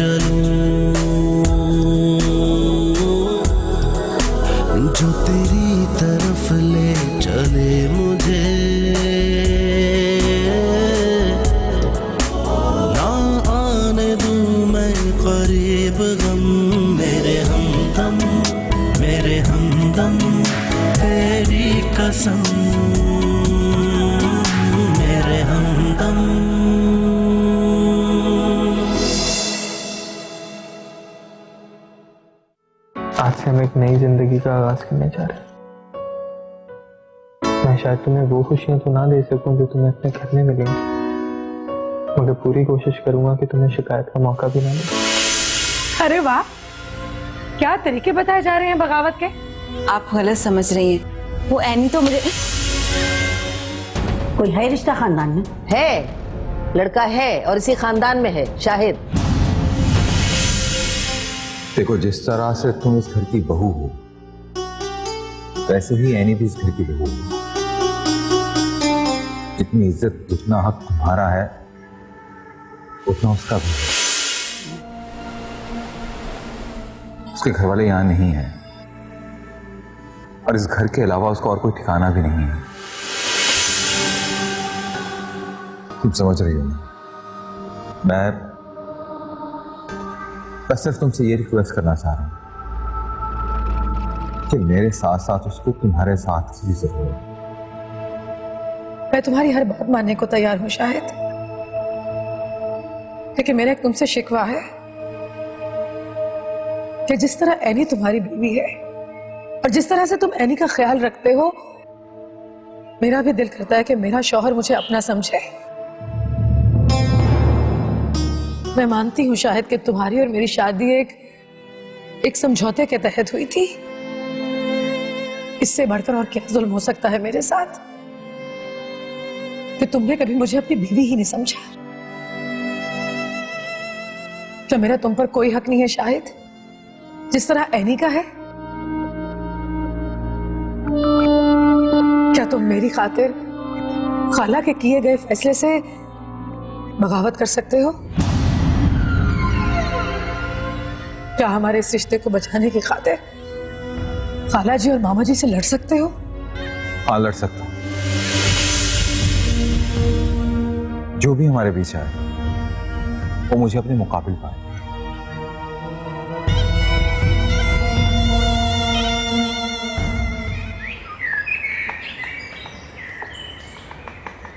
चलूं, जो तेरी तरफ ले चले मुझे, ना आने दूं मैं करीब गम। मेरे हमदम, मेरे हमदम, तेरी कसम, मेरे हमदम। आज से हम एक नई जिंदगी का आगाज करने जा रहे हैं। मैं शायद तुम्हें वो खुशियां तो ना दे सकूं जो तुम्हें अपने घर में मिलेंगी, मगर पूरी कोशिश करूंगा कि तुम्हें शिकायत का मौका भी ना मिले। अरे वाह, क्या तरीके बताए जा रहे हैं बगावत के। आप गलत समझ रही हैं, वो एनी तो मुझे। कोई है रिश्ता खानदान में? है, लड़का है और इसी खानदान में है, शाहिद। देखो, जिस तरह से तुम इस घर की बहू हो, वैसे ही एनी भी इस घर की बहू हो। जितनी इज्जत, जितना हक तुम्हारा है, उतना उसका भी है। उसके घर वाले यहां नहीं है और इस घर के अलावा उसका और कोई ठिकाना भी नहीं है। तुम समझ रही हो? मैं बस सिर्फ तुमसे ये रिक्वेस्ट करना चाह रहा हूं कि मेरे साथ साथ उसको तुम्हारे साथ की जरूरत है। मैं तुम्हारी हर बात मानने को तैयार हूं शाहिद, लेकिन मेरा एक तुमसे शिकवा है कि जिस तरह एनी तुम्हारी बीवी है और जिस तरह से तुम एनी का ख्याल रखते हो, मेरा भी दिल करता है कि मेरा शौहर मुझे अपना समझे। मैं मानती हूं शाहिद कि तुम्हारी और मेरी शादी एक समझौते के तहत हुई थी। इससे बढ़कर और क्या जुल्म हो सकता है मेरे साथ कि तुमने कभी मुझे अपनी बीवी ही नहीं समझा। क्या मेरा तुम पर कोई हक नहीं है शाहिद, जिस तरह एनी का है? क्या तुम मेरी खातिर खाला के किए गए फैसले से बगावत कर सकते हो? क्या हमारे इस रिश्ते को बचाने की खातिर खाला जी और मामा जी से लड़ सकते हो? हाँ, लड़ सकता हूं। जो भी हमारे बीच आए वो मुझे अपने मुकाबिल पाए।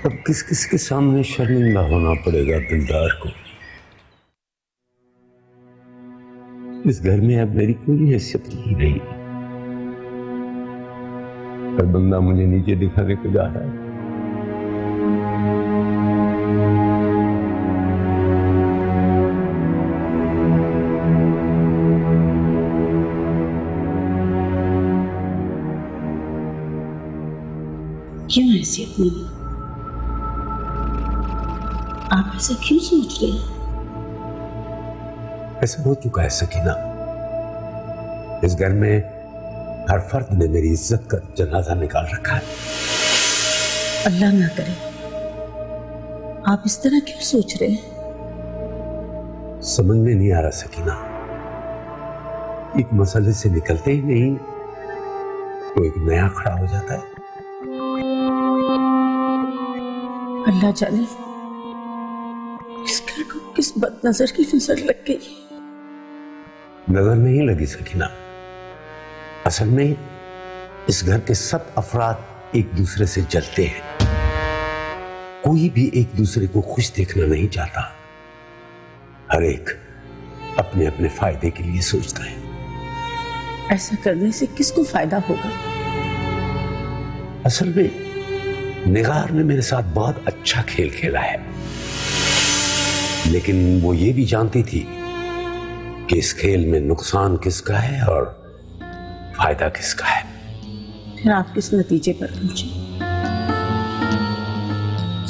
अब किस किस के सामने शर्मिंदा होना पड़ेगा दिलदार को। इस घर में अब मेरी कोई हैसियत नहीं रही। हर बंदा मुझे नीचे दिखाने को जा रहा है। क्यों हैसियत नहीं? आप ऐसा क्यों सोच रहे हैं? ऐसा हो चुका है सकीना। इस घर में हर फर्द ने मेरी इज्जत का जनाजा निकाल रखा है। अल्लाह ना करे, आप इस तरह क्यों सोच रहे हैं? समझ में नहीं आ रहा सकीना। एक मसले से निकलते ही नहीं तो एक नया खड़ा हो जाता है। अल्लाह जाने इस घर को किस बदनजर की नजर लग गई। नजर नहीं लगी सकीना, असल में इस घर के सब अफराद एक दूसरे से जलते हैं। कोई भी एक दूसरे को खुश देखना नहीं चाहता। हर एक अपने अपने फायदे के लिए सोचता है। ऐसा करने से किसको फायदा होगा? असल में निगार ने मेरे साथ बहुत अच्छा खेल खेला है, लेकिन वो ये भी जानती थी कि इस खेल में नुकसान किसका है और फायदा किसका है। फिर आप किस नतीजे पर पहुंचे?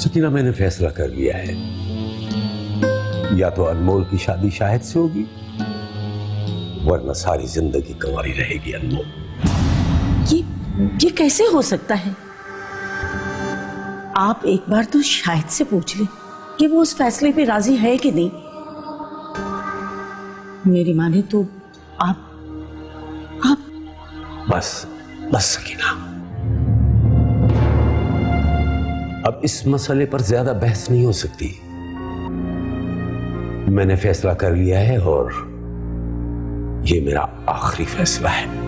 सकीना, मैंने फैसला कर लिया है, या तो अनमोल की शादी शाहिद से होगी वरना सारी जिंदगी कंवारी रहेगी अनमोल। ये कैसे हो सकता है? आप एक बार तो शाहिद से पूछ लें कि वो उस फैसले पे राजी है कि नहीं। मेरी माने तो आप बस बस सकीना, अब इस मसले पर ज्यादा बहस नहीं हो सकती। मैंने फैसला कर लिया है और ये मेरा आखिरी फैसला है।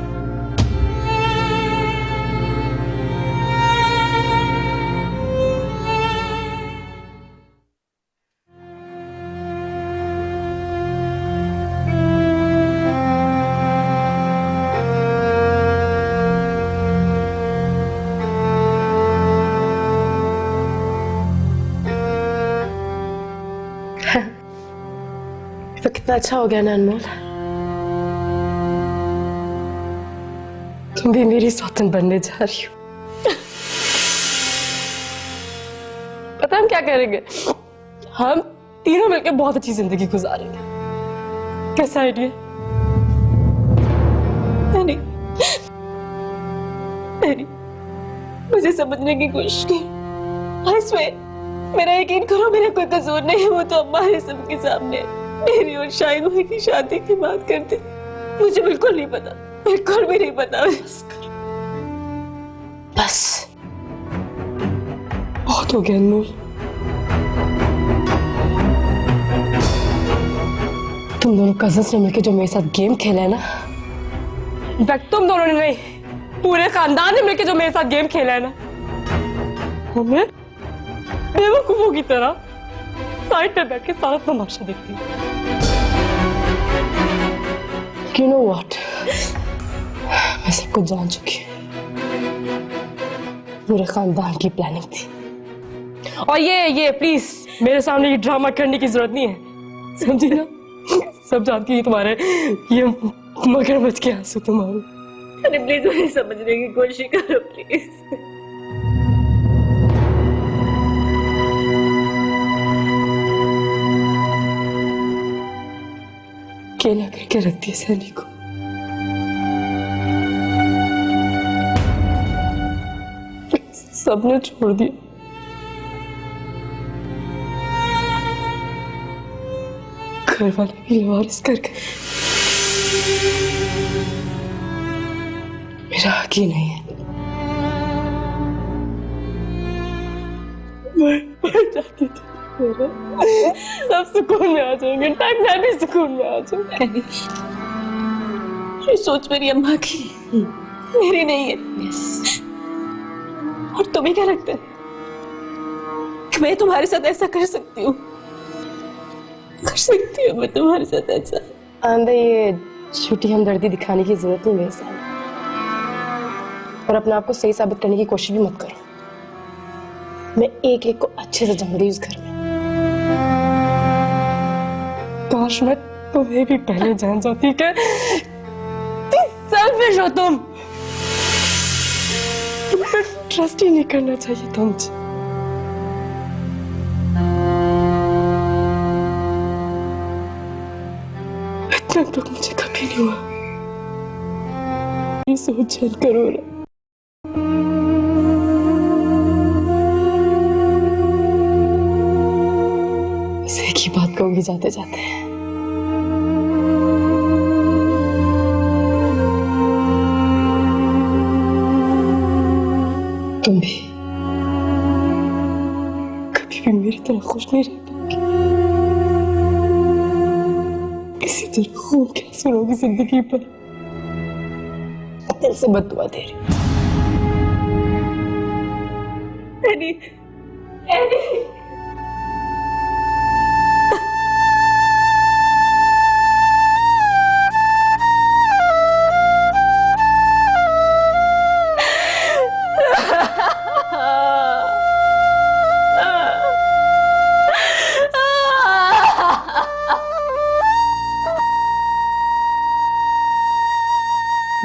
तो कितना अच्छा हो गया ना अनमोल, तुम भी मेरी सौतन बनने जा रही हो। पता हम क्या करेंगे? हम तीनों मिलकर बहुत अच्छी जिंदगी गुजारेंगे। कैसा आइडिया? नहीं, मुझे समझने की कोशिश की। इसमें मेरा यकीन करो, मेरा कोई कसूर नहीं है। वो तो अम्मा है सबके सामने मेरी और शाहिद की शादी की बात करते। मुझे बिल्कुल नहीं पता, बिल्कुल भी नहीं पता। बस बहुत हो गया अनमोल। तुम दोनों कजन्स ने मिलकर जो मेरे साथ गेम खेला है ना, इनफैक्ट तुम दोनों ने नहीं, पूरे खानदान ने मिलकर जो मेरे साथ गेम खेला है ना, मैं बेवकूफों की तरह साइड पे बैठ के सारा तमाशा देखती हूँ। You know what? मैं सब कुछ जान चुकी हूँ। पूरे खानदान की प्लानिंग थी। और ये प्लीज मेरे सामने ये ड्रामा करने की जरूरत नहीं है, समझी ना? सब जानती है तुम्हारे ये मगरमच्छ के आंसू तुम्हारे। अरे प्लीज मुझे समझने की कोशिश करो प्लीज। अकेला करके रखती है सैनी को। सबने छोड़ दिया। घर वाले भी लावारिस कर गए। मेरा हक ही नहीं है। मैं जाती थी, सब सुकून में आ जाएंगे, टाइम मैं भी सुकून में आ जाऊंगी। ये सोच मेरी अम्मा की, मेरी नहीं है। और तुम्हें क्या लगता है कि मैं तुम्हारे साथ ऐसा कर सकती हूँ? कर सकती हूँ मैं तुम्हारे साथ ऐसा? अंदर ये छोटी हमदर्दी दिखाने की जरूरत नहीं मेरे साथ, और अपने आप को सही साबित करने की कोशिश भी मत करो। मैं एक एक को अच्छे से जान रही हूँ इस घर में। काश मैं तुम्हें भी पहले जान जाती कि सेल्फिश हो तुम। तुम्हें ट्रस्ट ही नहीं करना चाहिए था मुझे। इतना दुख मुझे कभी नहीं हुआ। ये सोच करो ना। एक ही बात कहूंगी जाते जाते, तुम भी कभी भी मेरी तरह खुश नहीं रह पाओगी। इसी तरह खून क्या सुनोगी जिंदगी पर। दिल से बददुआ दे रही एनी, एनी।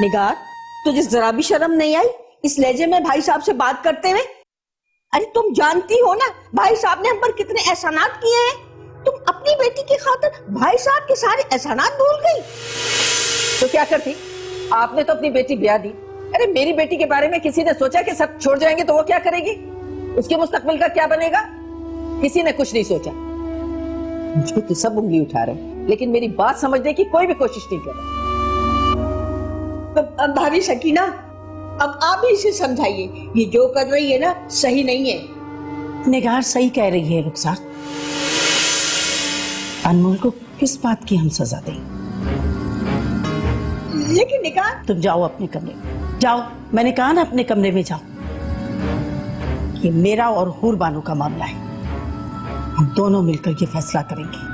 निगार, तुझे जरा भी शर्म नहीं आई इस लहजे में भाई साहब से बात करते हुए? अरे तुम जानती हो ना भाई साहब ने हम पर कितने एहसानात किए हैं। तुम अपनी बेटी की खातिर भाई साहब के सारे एहसानात भूल गई। तो क्या करती? आपने तो अपनी बेटी ब्याह दी। अरे मेरी बेटी के बारे में किसी ने सोचा कि सब छोड़ जाएंगे तो वो क्या करेगी? उसके मुस्तकबिल का क्या बनेगा? किसी ने कुछ नहीं सोचा। मुझे तो सब उंगली उठा रहे। लेकिन मेरी बात समझने की कोई भी कोशिश नहीं कर रहा। अब भाभी शकीना, अब आप ही इसे समझाइए, ये जो कर रही है ना सही नहीं है। निगार सही कह रही है रुखसार। अनमोल को किस बात की हम सजा दें? लेकिन निगार, तुम जाओ अपने कमरे में, जाओ, मैंने कहा ना अपने कमरे में जाओ। ये मेरा और हूर बानो का मामला है, हम दोनों मिलकर ये फैसला करेंगे।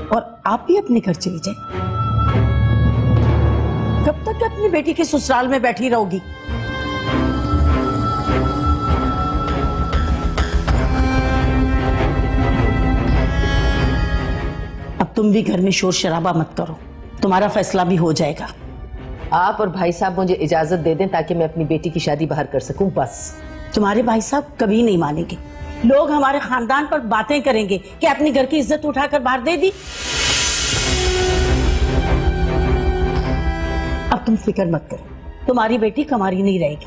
और आप भी अपने घर चली जाए। कब तक अपनी बेटी के ससुराल में बैठी रहोगी? अब तुम भी घर में शोर शराबा मत करो, तुम्हारा फैसला भी हो जाएगा। आप और भाई साहब मुझे इजाजत दे दें ताकि मैं अपनी बेटी की शादी बाहर कर सकूं, बस। तुम्हारे भाई साहब कभी नहीं मानेंगे। लोग हमारे खानदान पर बातें करेंगे कि अपने घर की इज्जत उठाकर बाहर दे दी। अब तुम फिक्र मत करो, तुम्हारी बेटी कमारी नहीं रहेगी।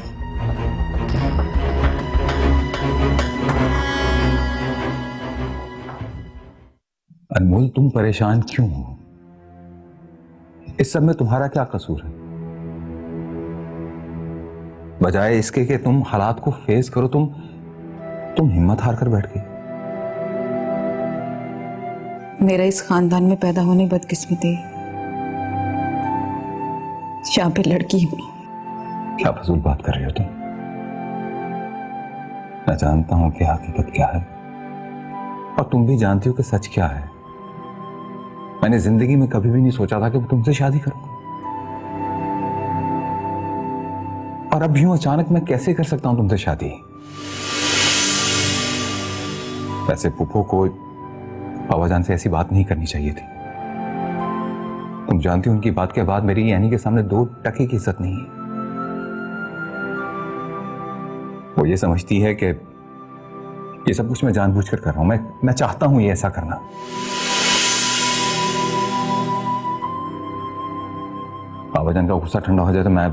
अनमोल, तुम परेशान क्यों हो? इस सब में तुम्हारा क्या कसूर है? बजाय इसके कि तुम हालात को फेस करो, तुम हिम्मत हार कर बैठ गई। मेरा इस खानदान में पैदा होने बदकिस्मती, यहाँ पे लड़की हुई। क्या फजूल बात कर रही हो तुम? मैं जानता हूं कि हकीकत क्या है और तुम भी जानती हो कि सच क्या है। मैंने जिंदगी में कभी भी नहीं सोचा था कि मैं तुमसे शादी करूंगा, और अब यूं अचानक मैं कैसे कर सकता हूं तुमसे शादी? वैसे पुप्पो को बाबाजान से ऐसी बात नहीं करनी चाहिए थी। तुम जानती हो उनकी बात के बाद मेरी यानी के सामने 2 टके की इज्जत नहीं है। वो ये समझती है कि ये सब कुछ मैं जानबूझकर कर रहा हूं, मैं चाहता हूं ये ऐसा करना। बाबाजान का गुस्सा ठंडा हो जाए तो मैं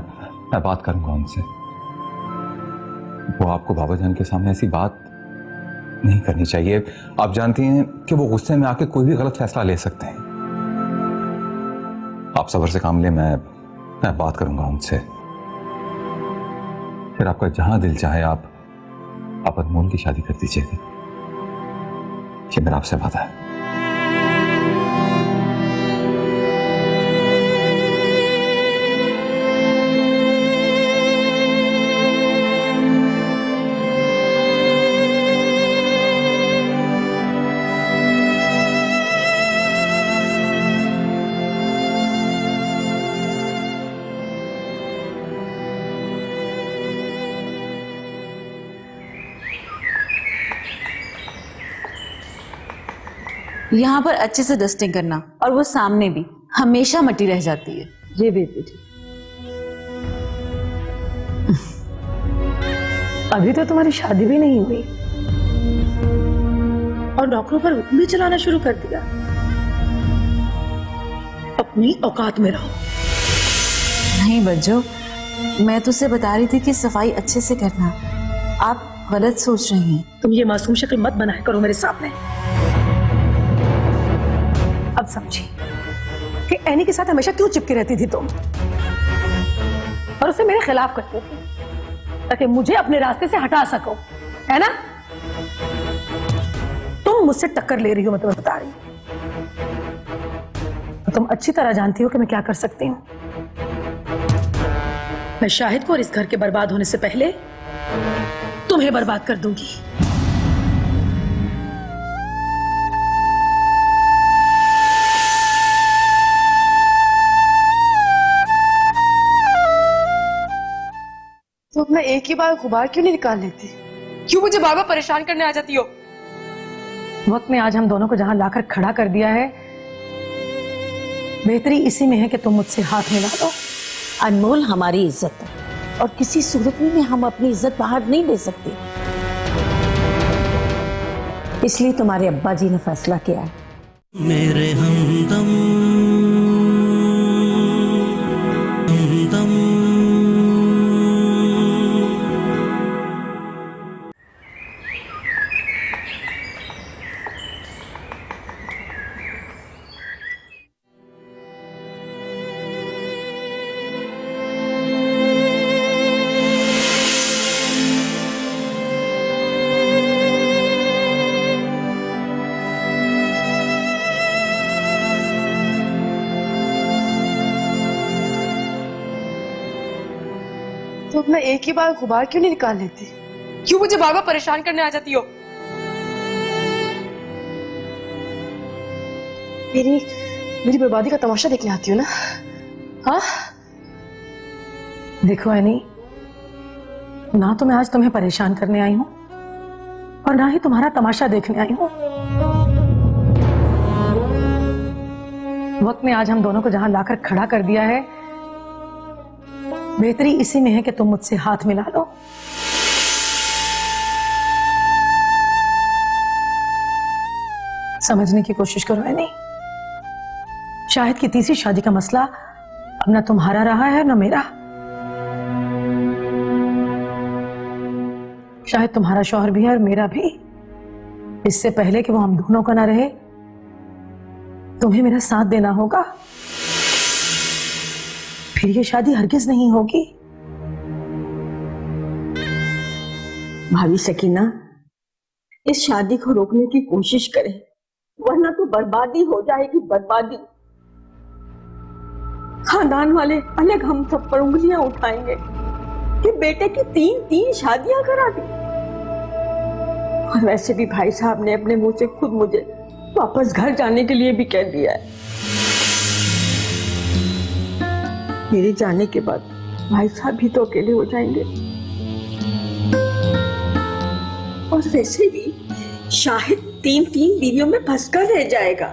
बात करूंगा उनसे। वो आपको बाबाजान के सामने ऐसी बात नहीं करनी चाहिए। आप जानती हैं कि वो गुस्से में आके कोई भी गलत फैसला ले सकते हैं। आप सब्र से काम ले, मैं बात करूंगा उनसे। फिर आपका जहां दिल चाहे आप अनमोल की शादी कर दीजिएगा। ये मेरा आपसे वादा है। यहाँ पर अच्छे से डस्टिंग करना, और वो सामने भी हमेशा मट्टी रह जाती है। ये भी बेटी, अभी तो तुम्हारी शादी भी नहीं हुई और नौकरों पर हुक्म भी चलाना शुरू कर दिया। अपनी औकात में रहो। नहीं बज्जो, मैं तुझसे बता रही थी कि सफाई अच्छे से करना। आप गलत सोच रही हैं। तुम ये मासूम शक्ल मत बनाया करो मेरे सामने। अब समझी कि एनी के साथ हमेशा क्यों चिपकी रहती थी तुम, और उसे मेरे खिलाफ करते थे ताकि मुझे अपने रास्ते से हटा सको, है ना? तुम मुझसे टक्कर ले रही हो, मैं तुम्हें बता रही हूं। तुम अच्छी तरह जानती हो कि मैं क्या कर सकती हूं। मैं शाहिद को और इस घर के बर्बाद होने से पहले तुम्हें बर्बाद कर दूंगी। तो अपना एक ही बार गुबार क्यों नहीं निकाल लेती? क्यों मुझे बार बार परेशान करने आ जाती हो? वक्त ने आज हम दोनों को जहां लाकर खड़ा कर दिया है, बेहतरी इसी में है कि तुम मुझसे हाथ मिला दो। अनमोल हमारी इज्जत है और किसी सूरत में भी हम अपनी इज्जत बाहर नहीं दे सकते। इसलिए तुम्हारे अब्बा जी ने फैसला किया है। मेरे हमदम तो अपना एक ही बार गुबार क्यों नहीं निकाल लेती? क्यों मुझे बार बार परेशान करने आ जाती हो? मेरी बर्बादी का तमाशा देखने आती हो ना? हाँ? देखो एनी, ना तो मैं आज तुम्हें परेशान करने आई हूं और ना ही तुम्हारा तमाशा देखने आई हूं। वक्त ने आज हम दोनों को जहां लाकर खड़ा कर दिया है, बेहतरी इसी में है कि तुम मुझसे हाथ मिला लो। समझने की कोशिश करो एनी, शाहिद की तीसरी शादी का मसला अब ना तुम्हारा रहा है ना मेरा। शायद तुम्हारा शौहर भी है और मेरा भी। इससे पहले कि वो हम दोनों का ना रहे, तुम्हें मेरा साथ देना होगा, फिर ये शादी हरगिज नहीं होगी। भाभी सकीना, इस शादी को रोकने की कोशिश करें, वरना तो बर्बादी हो जाएगी, बर्बादी। खानदान वाले अलग हम सब पर उंगलियां उठाएंगे कि बेटे की तीन शादियां करा दी। और वैसे भी भाई साहब ने अपने मुंह से खुद मुझे वापस घर जाने के लिए भी कह दिया है। मेरे जाने के बाद भाई साहब भी तो अकेले हो जाएंगे। और वैसे भी शाहिद तीन बीवियों में फंसकर रह जाएगा।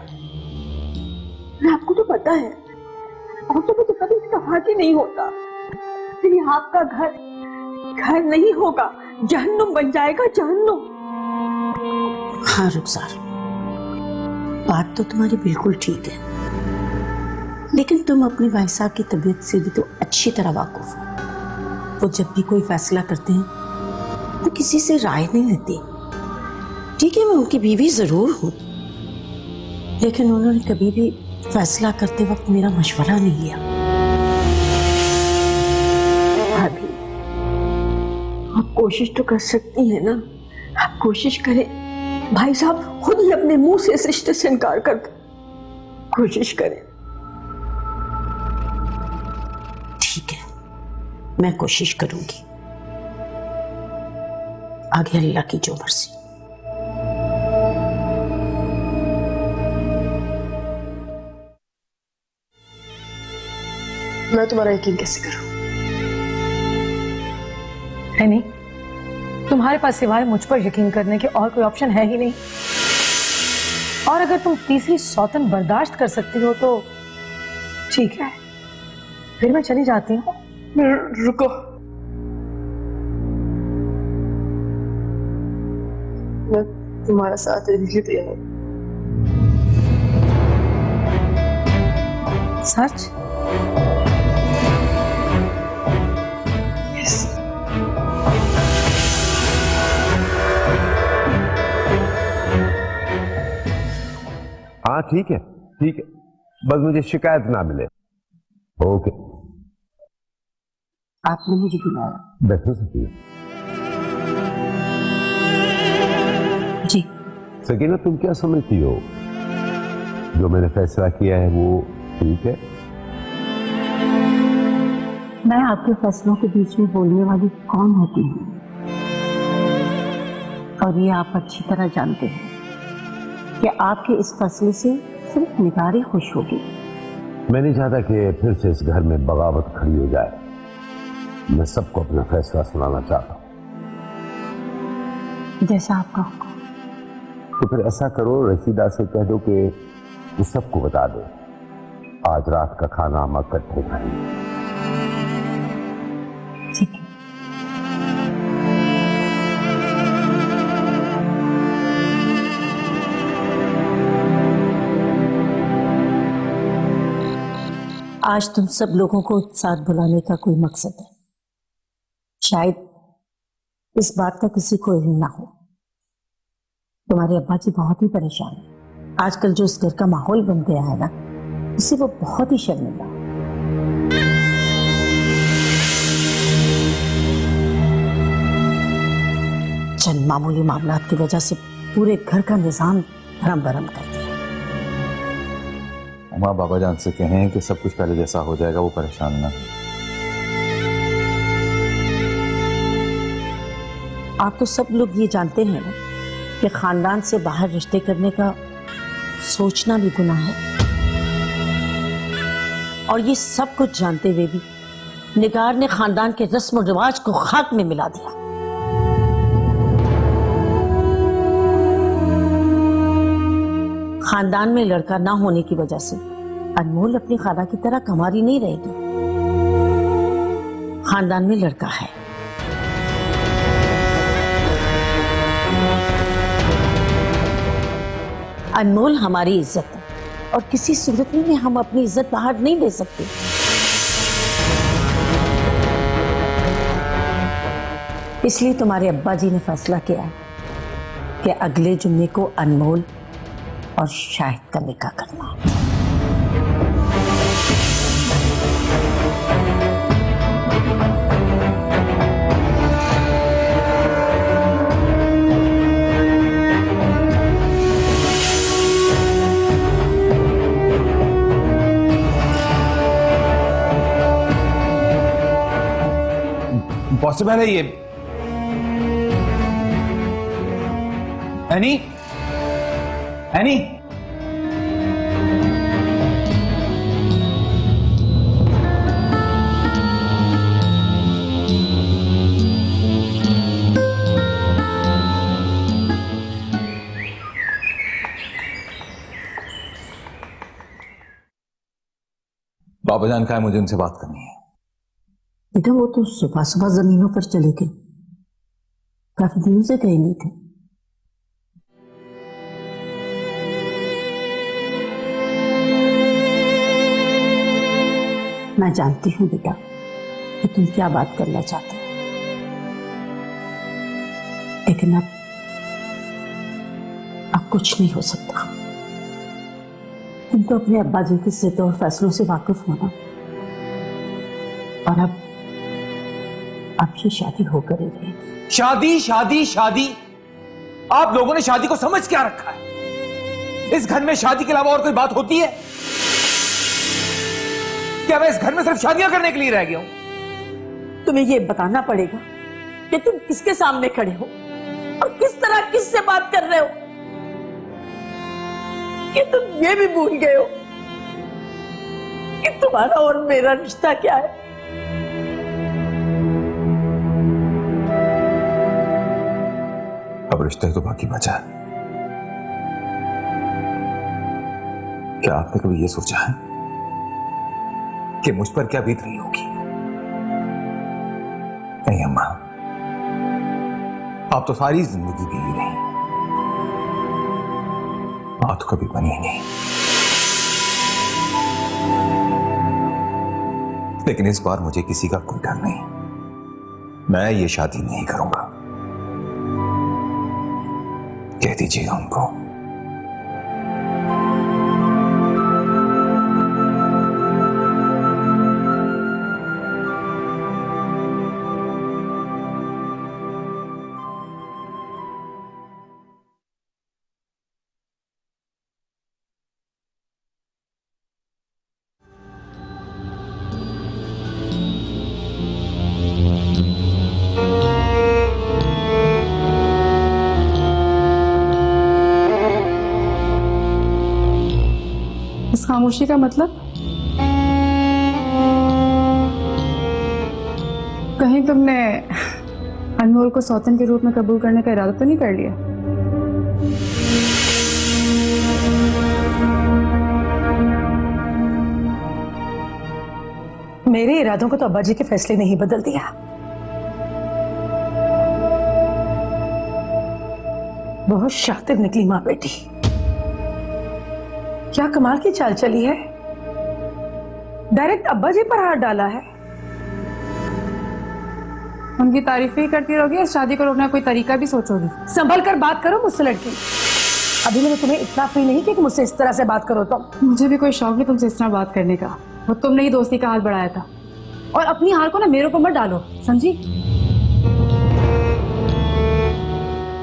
आपको तो पता है, और तो मुझे कभी इत्तेफाक ही नहीं होता। फिर आपका घर नहीं होगा, जहन्नुम बन जाएगा, जहन्नुम। हाँ रुखसार, बात तो तुम्हारी बिल्कुल ठीक है, लेकिन तुम अपने भाई साहब की तबीयत से भी तो अच्छी तरह वाकुफ हो। वो जब भी कोई फैसला करते हैं तो किसी से राय नहीं लेते। ठीक है, मैं उनकी बीवी जरूर हूं, लेकिन उन्होंने कभी भी फैसला करते वक्त मेरा मशवरा नहीं लिया। भाभी, आप कोशिश तो कर सकती हैं ना, आप कोशिश करें। भाई साहब खुद ही अपने मुंह से इस रिश्ते से इनकार कर दो, कोशिश करें। ठीक है, मैं कोशिश करूंगी, आगे अल्लाह की जो मर्जी। मैं तुम्हारा यकीन कैसे करूं? है नहीं, तुम्हारे पास सिवाय मुझ पर यकीन करने के और कोई ऑप्शन है ही नहीं। और अगर तुम तीसरी सौतन बर्दाश्त कर सकती हो तो ठीक है, फिर मैं चली जाती हूँ। रुको, मैं तुम्हारा साथ देने के लिए तैयार हूं। सच? हाँ ठीक है, बस मुझे शिकायत ना मिले। ओके, आपने मुझे बुलाया? बैठो सकीना। जी सकीना, तुम क्या समझती हो जो मैंने फैसला किया है वो ठीक है? मैं आपके फैसलों के बीच में बोलने वाली कौन होती हूँ, और ये आप अच्छी तरह जानते हैं कि आपके इस फैसले से सिर्फ निगार ही खुश होगी। मैं नहीं चाहता कि फिर से इस घर में बगावत खड़ी हो जाए। मैं सबको अपना फैसला सुनाना चाहता हूँ। जैसा आपका हुक्म। तो फिर ऐसा करो, रशीदा से कह दो कि वो सबको बता दे आज रात का खाना हम इकट्ठे खाएंगे। ठीक है। आज तुम सब लोगों को साथ बुलाने का कोई मकसद है। शायद इस बात का किसी को इल्म ना हो। तुम्हारे अब्बा जी बहुत ही परेशान हैं। आजकल जो इस घर का माहौल बन गया है ना, इससे वो बहुत ही शर्मिंदा है। चंद मामूली मामलात की वजह से पूरे घर का निजाम धर्म भरम कर दिया। माँ बाबा जान से कहें कि सब कुछ पहले जैसा हो जाएगा, वो परेशान ना। आप तो सब लोग ये जानते हैं ना कि खानदान से बाहर रिश्ते करने का सोचना भी गुनाह है। और ये सब कुछ जानते हुए भी निगार ने खानदान के रस्म और रिवाज को खाक में मिला दिया। खानदान में लड़का ना होने की वजह से अनमोल अपनी खाला की तरह कमारी नहीं रहेगी। खानदान में लड़का है। अनमोल हमारी इज्जत है और किसी सूरत में हम अपनी इज्जत बाहर नहीं दे सकते। इसलिए तुम्हारे अब्बा जी ने फैसला किया है कि अगले जुम्मे को अनमोल और शाहिद का निकाह करना है। पॉसिबल है ये? एनी? एनी? बाबा जान का है, मुझे उनसे बात करनी है। बेटा वो तो सुबह सुबह जमीनों पर चले गए, काफी दिनों से कहीं नहीं थे। मैं जानती हूँ बेटा कि तुम क्या बात करना चाहते हो, लेकिन अब कुछ नहीं हो सकता। तुम तो अपने अब्बा जी की जिद और फैसलों से वाकिफ हो ना, और अब ये शादी होकर ही रहेगी। शादी शादी शादी? आप लोगों ने शादी को समझ क्या रखा है? इस घर में शादी के अलावा और कोई बात होती है क्या? मैं इस घर में सिर्फ शादियां करने के लिए रह गया हूं? तुम्हें यह बताना पड़ेगा कि तुम किसके सामने खड़े हो और किस तरह किससे बात कर रहे हो, कि तुम ये भी भूल गए हो कि तुम्हारा और मेरा रिश्ता क्या है। अब रिश्ता तो बाकी बचा है। क्या आपने कभी यह सोचा है कि मुझ पर क्या बीत रही होगी? नहीं अम्मा, आप तो सारी जिंदगी जी रही, बात तो कभी बनी नहीं। लेकिन इस बार मुझे किसी का कोई डर नहीं, मैं ये शादी नहीं करूंगा। कह दीजिएगा उनको। इस खामोशी का मतलब? कहीं तुमने अनमोल को सौतन के रूप में कबूल करने का इरादा तो नहीं कर लिया? मेरे इरादों को तो अब्बा जी के फैसले ने ही बदल दिया। बहुत शातिर निकली माँ बेटी, क्या कमाल की चाल चली है। डायरेक्ट अब्बा जी पर हाथ डाला है। उनकी तारीफें ही करती रहोगी, इस शादी को रोकने का कोई तरीका भी सोचोगी? संभल कर बात करो मुझसे लड़की। अभी मैंने तुम्हें इतना फ्री नहीं किया कि मुझसे इस तरह से बात करो। तुम मुझे भी कोई शौक नहीं तुमसे इस तरह बात करने का। वो तुमने ही दोस्ती का हाथ बढ़ाया था, और अपनी हार को ना मेरे ऊपर मत डालो, समझी?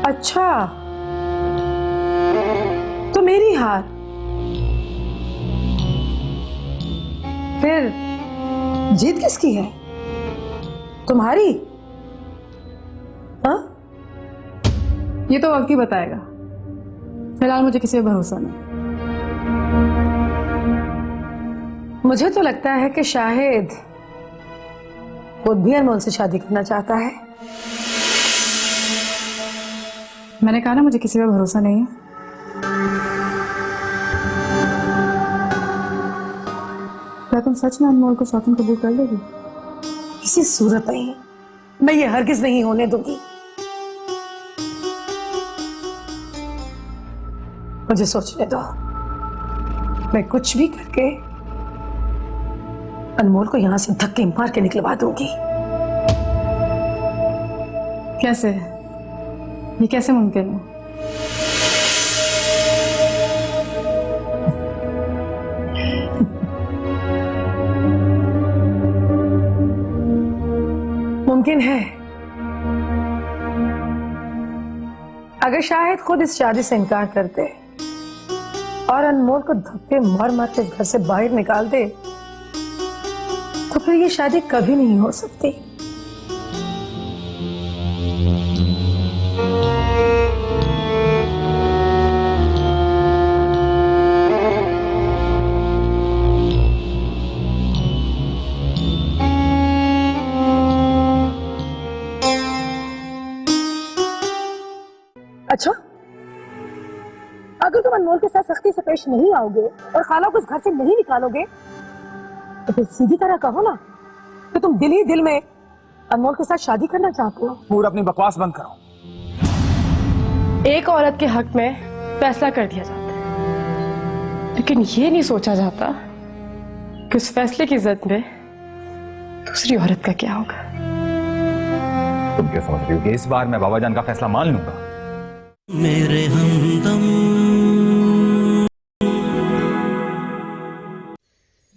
अच्छा, तो मेरी हार फिर जीत किसकी है? तुम्हारी? हाँ? ये तो वक्त ही बताएगा। फिलहाल मुझे किसी पे भरोसा नहीं। मुझे तो लगता है कि शाहिद खुद भी अनमोल से शादी करना चाहता है। मैंने कहा ना मुझे किसी पे भरोसा नहीं है। क्या तुम सच में अनमोल को सौतन कबूल कर लोगी? किसी सूरत नहीं, मैं ये हरगिज नहीं होने दूंगी। मुझे सोचने दो, मैं कुछ भी करके अनमोल को यहां से धक्के मार के निकलवा दूंगी। कैसे? ये कैसे मुमकिन है? मुमकिन है अगर शाहिद खुद इस शादी से इनकार कर दे और अनमोल को धक्के मार मार के इस घर से बाहर निकाल दे, तो फिर ये शादी कभी नहीं हो सकती। अच्छा, अगर तुम अनमोल के साथ सख्ती से पेश नहीं आओगे और खाला को इस घर से नहीं निकालोगे, तो फिर सीधी तरह कहो ना कि तुम दिल ही दिल में अनमोल के साथ शादी करना चाहते हो। पूरा अपनी बकवास बंद करो। एक औरत के हक में फैसला कर दिया जाता है, लेकिन ये नहीं सोचा जाता कि उस फैसले की जद में दूसरी औरत का क्या होगा। तुम क्या समझ रही हो कि इस बार मैं बाबा जान का फैसला मान लूंगा? मेरे हमदम।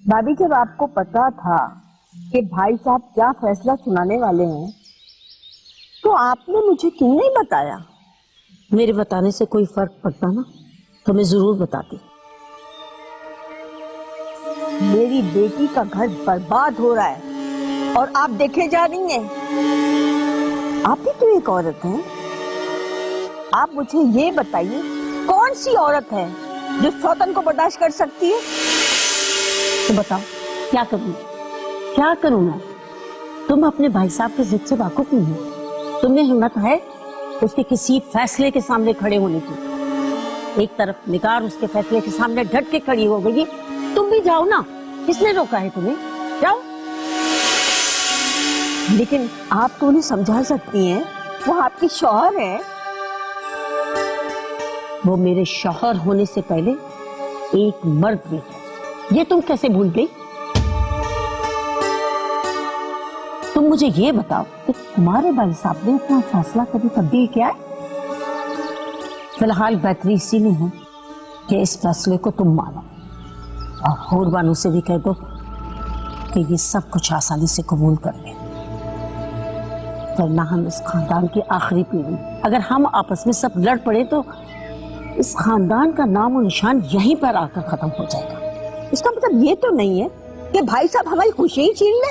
भाभी, जब आपको पता था कि भाई साहब क्या फैसला सुनाने वाले हैं, तो आपने मुझे क्यों नहीं बताया? मेरे बताने से कोई फर्क पड़ता ना तो मैं जरूर बताती। मेरी बेटी का घर बर्बाद हो रहा है और आप देखे जा रही हैं। आप भी तो एक औरत हैं। आप मुझे ये बताइए, कौन सी औरत है जो सौतन को बर्दाश्त कर सकती है? तो बताओ क्या करूं? क्या करूं मैं? तुम अपने भाई साहब के जिद से वाकुफ नहीं हो। तुम्हें हिम्मत है उसके किसी फैसले के सामने खड़े होने की? एक तरफ निगार उसके फैसले के सामने डट के खड़ी हो गई, तुम भी जाओ ना। किसने रोका है तुम्हें? जाओ। लेकिन आप तो उन्हें समझा सकती हैं, वो आपकी शौहर है। वो मेरे शौहर होने से पहले एक मर्द भी है, ये तुम कैसे भूल गई? तुम मुझे ये बताओ कि तुम्हारे भाई साहब ने अपना फैसला कभी तब्दील किया है? फिलहाल बेहतरी इसी में है कि इस फैसले को तुम मानो और बानू से भी कह दो कि ये सब कुछ आसानी से कबूल कर ले, वरना हम इस खानदान की आखिरी पीढ़ी, अगर हम आपस में सब लड़ पड़े तो इस खानदान का नाम और निशान यहीं पर आकर खत्म हो जाएगा। इसका मतलब ये तो नहीं है कि भाई साहब हमारी खुशी ही छीन ले।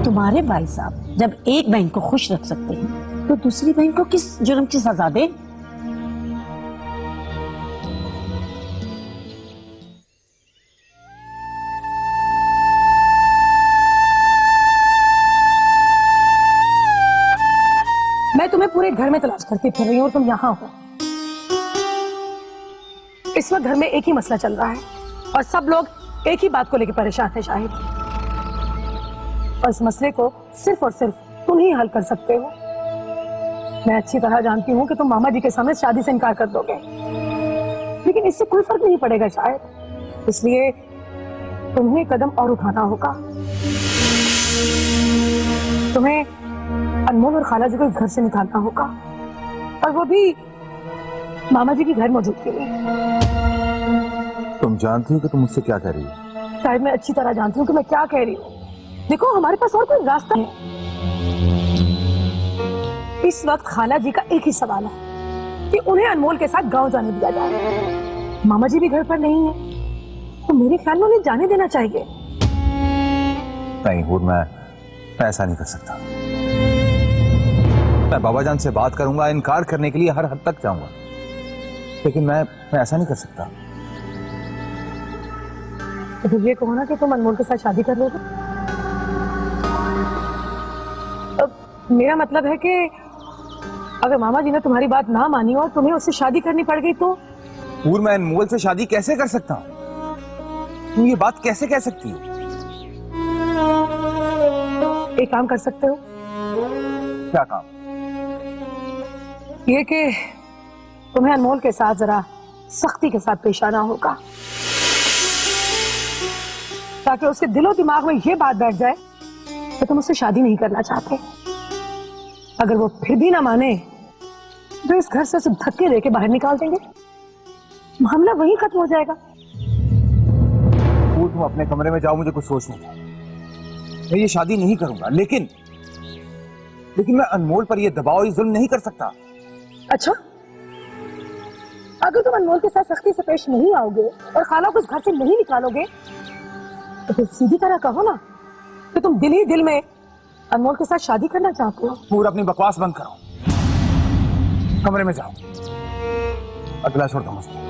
तुम्हारे भाई साहब जब एक बहन को खुश रख सकते हैं तो दूसरी बहन को किस जुर्म की सजा दे? मैं तुम्हें पूरे घर में तलाश करती फिर रही हूँ और तुम यहाँ हो। इस वक्त घर में एक ही मसला चल रहा है और सब लोग एक ही बात को लेकर परेशान हैं शाहिद। और इस मसले को सिर्फ और सिर्फ तुम ही हल कर सकते हो। मैं अच्छी तरह जानती हूँ कि तुम मामा जी के सामने शादी से इनकार कर दोगे, लेकिन इससे कोई फर्क नहीं पड़ेगा शायद। इसलिए तुम्हें कदम और उठाना होगा। तुम्हें अनमोल और खाला जी को इस घर से निकालना होगा, और वो भी मामा जी की घर मौजूदगी में। तुम जानती हो कि तुम मुझसे क्या कह रही हो? शायद मैं अच्छी तरह जानती हूँ कि मैं क्या कह रही हूँ। देखो, हमारे पास और कोई रास्ता है। इस वक्त खाला जी का एक ही सवाल है कि उन्हें अनमोल के साथ गांव जाने दिया जाए। मामा जी भी घर पर नहीं है, तो मेरे ख्याल में उन्हें जाने देना चाहिए। नहीं हूर, मैं ऐसा नहीं कर सकता। मैं बाबा जान से बात करूंगा, इनकार करने के लिए हर हद तक जाऊंगा, लेकिन मैं ऐसा नहीं कर सकता। तो फिर ये कहो ना कि तुम अनमोल के साथ शादी कर लोगे। अब मेरा मतलब है कि अगर मामा जी ने तुम्हारी बात ना मानी और तुम्हें उससे शादी करनी पड़ गई तो? पूर्व मैं अनमोल से शादी कैसे कर सकता हूँ? तुम ये बात कैसे कह सकती हो? एक काम कर सकते हो। क्या काम? ये कि तुम्हें अनमोल के साथ जरा सख्ती के साथ पेश आना होगा, ताकि उसके दिलो दिमाग में ये बात बैठ जाए कि तुम उससे शादी नहीं करना चाहते। अगर वो फिर भी ना माने तो इस घर से उसे धक्के देके बाहर निकाल देंगे, मामला वहीं खत्म हो जाएगा। तुम अपने कमरे में जाओ, मुझे कुछ सोचना था। मैं ये शादी नहीं करूंगा, लेकिन मैं अनमोल पर ये दबाव, ये जुल्म नहीं कर सकता। अच्छा, अगर तुम अनमोल के साथ सख्ती से पेश नहीं आओगे और खाला को इस घर से नहीं निकालोगे तो फिर सीधी तरह कहो ना कि तुम दिल ही दिल में अनमोल के साथ शादी करना चाहते हो। पूरा अपनी बकवास बंद करो, कमरे में जाओ, अगला छोड़ दो मुझे।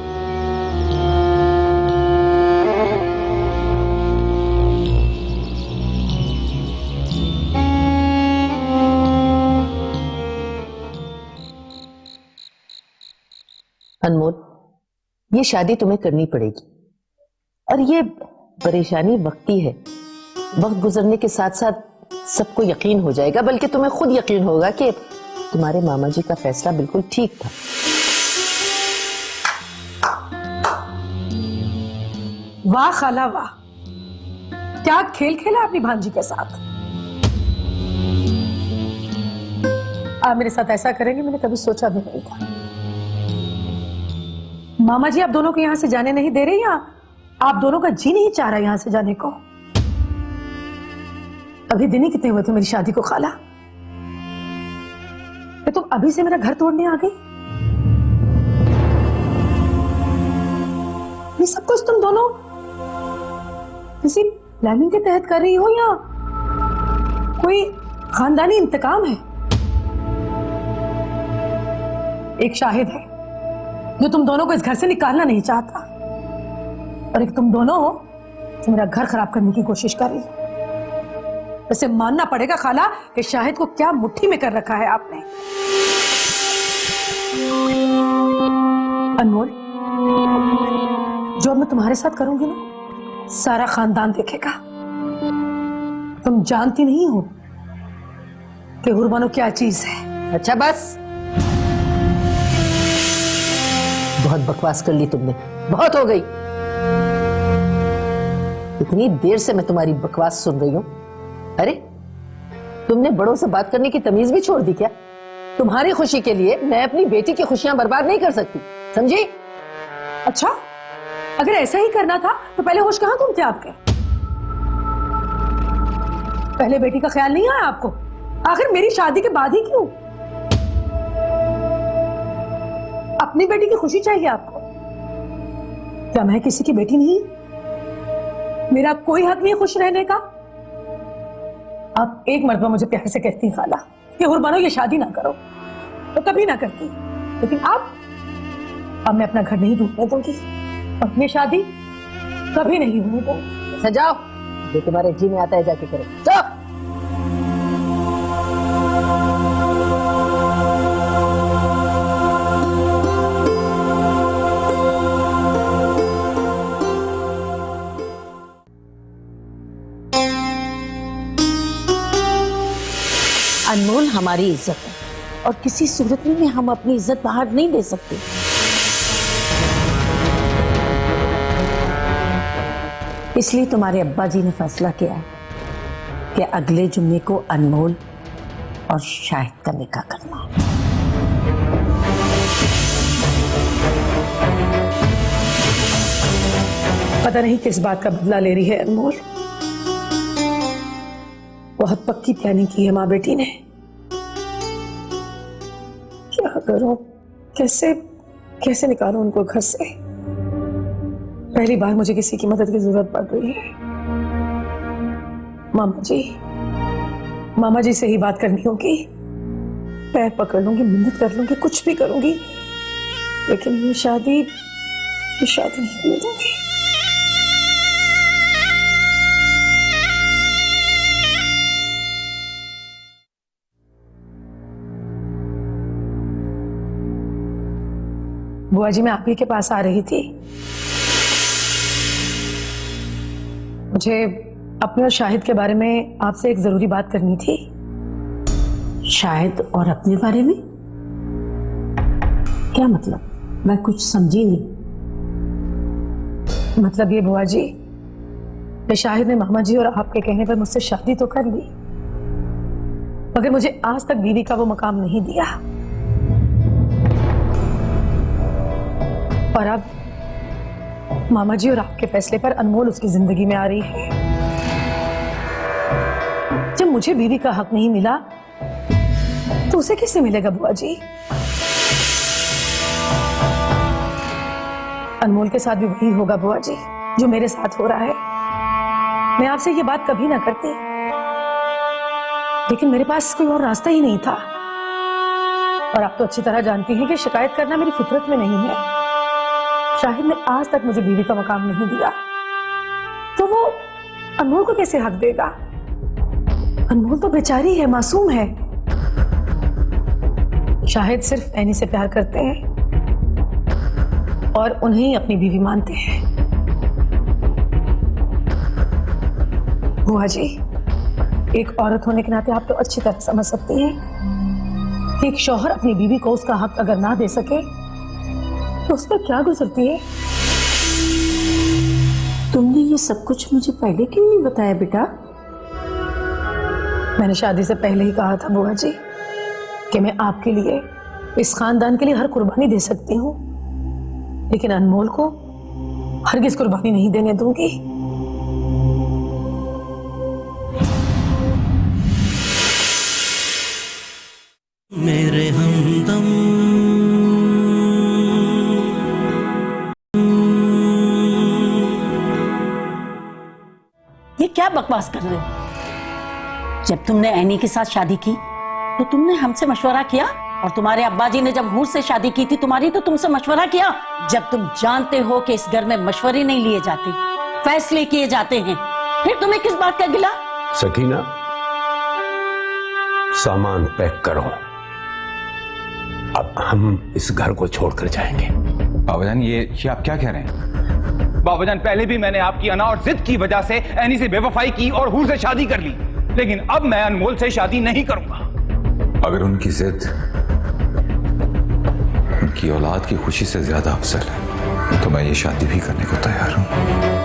अनमोल, ये शादी तुम्हें करनी पड़ेगी, और ये परेशानी वक्ती है। वक्त गुजरने के साथ साथ सबको यकीन हो जाएगा, बल्कि तुम्हें खुद यकीन होगा कि तुम्हारे मामा जी का फैसला बिल्कुल ठीक था। वाह खाला वाह, क्या खेल खेला अपनी भांजी के साथ। आप मेरे साथ ऐसा करेंगे मैंने कभी सोचा भी नहीं था। मामा जी आप दोनों को यहां से जाने नहीं दे रहे, या आप दोनों का जी नहीं चाह रहा यहां से जाने को? अभी दिन ही कितने हुए थे मेरी शादी को खाला, कि तुम अभी से मेरा घर तोड़ने आ गई? ये सब कुछ तुम दोनों किसी प्लानिंग के तहत कर रही हो या कोई खानदानी इंतकाम है? एक शाहिद है जो तुम दोनों को इस घर से निकालना नहीं चाहता, और एक तुम दोनों हो जो मेरा घर खराब करने की कोशिश कर रही हो। वैसे मानना पड़ेगा खाला कि शाहिद को क्या मुट्ठी में कर रखा है आपने। अनमोल, जो मैं तुम्हारे साथ करूंगी ना, सारा खानदान देखेगा। तुम जानती नहीं हो कि हुरबानो क्या चीज है। अच्छा बस, बहुत बकवास कर ली तुमने, बहुत हो गई। इतनी देर से मैं तुम्हारी बकवास सुन रही हूं। अरे, तुमने बड़ों से बात करने की तमीज भी छोड़ दी क्या? तुम्हारी खुशी के लिए मैं अपनी बेटी की खुशियां बर्बाद नहीं कर सकती, समझी? अच्छा, अगर ऐसा ही करना था तो पहले होश कहां गुम थे आपके? पहले बेटी का ख्याल नहीं आया आपको? आखिर मेरी शादी के बाद ही क्यों? अपनी बेटी की खुशी चाहिए आपको। क्या मैं किसी की बेटी नहीं? मेरा कोई हक नहीं खुश रहने का? आप एक मर्तबा मुझे प्यार से कहती खाला कि हुरबानो ये शादी ना करो, तो कभी ना करती, लेकिन अब मैं अपना घर नहीं ढूंढने दूंगी, अपनी शादी कभी नहीं होने दूंगी। सजाओ, जो तुम्हारे जी में आता है जाके करो, जाओ। अनमोल हमारी इज्जत है, और किसी सूरत में हम अपनी इज्जत बाहर नहीं दे सकते। इसलिए तुम्हारे अब्बा जी ने फैसला किया है कि अगले जुम्मे को अनमोल और शाहिद का निकाह करना है। पता नहीं किस बात का बदला ले रही है अनमोल। बहुत पक्की प्लानिंग की है माँ बेटी ने। क्या करूं, कैसे कैसे निकालूं उनको घर से? पहली बार मुझे किसी की मदद की जरूरत पड़ रही है। मामा जी से ही बात करनी होगी। पैर पकड़ लूंगी, मिन्नत कर लूंगी, कुछ भी करूंगी, लेकिन ये शादी नहीं होने दूंगी। बुआ जी, मैं आप ही के पास आ रही थी। मुझे अपने और शाहिद के बारे में आपसे एक जरूरी बात करनी थी। शाहिद और अपने बारे में क्या मतलब? मैं कुछ समझी नहीं। मतलब ये बुआ जी, कि शाहिद ने मामा जी और आपके कहने पर मुझसे शादी तो कर ली, मगर मुझे आज तक बीवी का वो मकाम नहीं दिया। और अब मामा जी और आपके फैसले पर अनमोल उसकी जिंदगी में आ रही है। जब मुझे बीवी का हक नहीं मिला तो उसे कैसे मिलेगा बुआ जी? अनमोल के साथ भी वही होगा बुआ जी जो मेरे साथ हो रहा है। मैं आपसे ये बात कभी ना करती, लेकिन मेरे पास कोई और रास्ता ही नहीं था। और आप तो अच्छी तरह जानती हैं कि शिकायत करना मेरी फितरत में नहीं है। शाहिद ने आज तक मुझे बीवी का मकाम नहीं दिया, तो वो अनमोल को कैसे हक देगा? अनमोल तो बेचारी है, मासूम है। शाहिद सिर्फ ऐनी से प्यार करते हैं और उन्हें ही अपनी बीवी मानते हैं। बुआ जी, एक औरत होने के नाते आप तो अच्छी तरह समझ सकती हैं कि एक शौहर अपनी बीवी को उसका हक अगर ना दे सके तो उस पर क्या गुजरती है। तुमने ये सब कुछ मुझे पहले क्यों नहीं बताया बेटा? मैंने शादी से पहले ही कहा था बुआ जी कि मैं आपके लिए, इस खानदान के लिए हर कुर्बानी दे सकती हूँ, लेकिन अनमोल को हरगिज कुर्बानी नहीं देने दूंगी। मेरे हमदम ये क्या बकवास कर रहे हो? जब तुमने ऐनी के साथ शादी की तो तुमने हमसे मशवरा किया, और तुम्हारे अब्बा जी ने जब हूर से शादी की थी तुम्हारी तो तुमसे मशवरा किया। जब तुम जानते हो कि इस घर में मशवरे नहीं लिए जाते, फैसले किए जाते हैं, फिर तुम्हें किस बात का गिला? सकीना, सामान पैक करो, अब हम इस घर को छोड़कर जाएंगे। बाबाजान, ये आप क्या कह रहे हैं? बाबाजान, पहले भी मैंने आपकी अना और जिद की वजह से ऐनी से बेवफाई की और हूर से शादी कर ली, लेकिन अब मैं अनमोल से शादी नहीं करूंगा। अगर उनकी जिद उनकी औलाद की खुशी से ज्यादा अफजल है तो मैं ये शादी भी करने को तैयार हूं।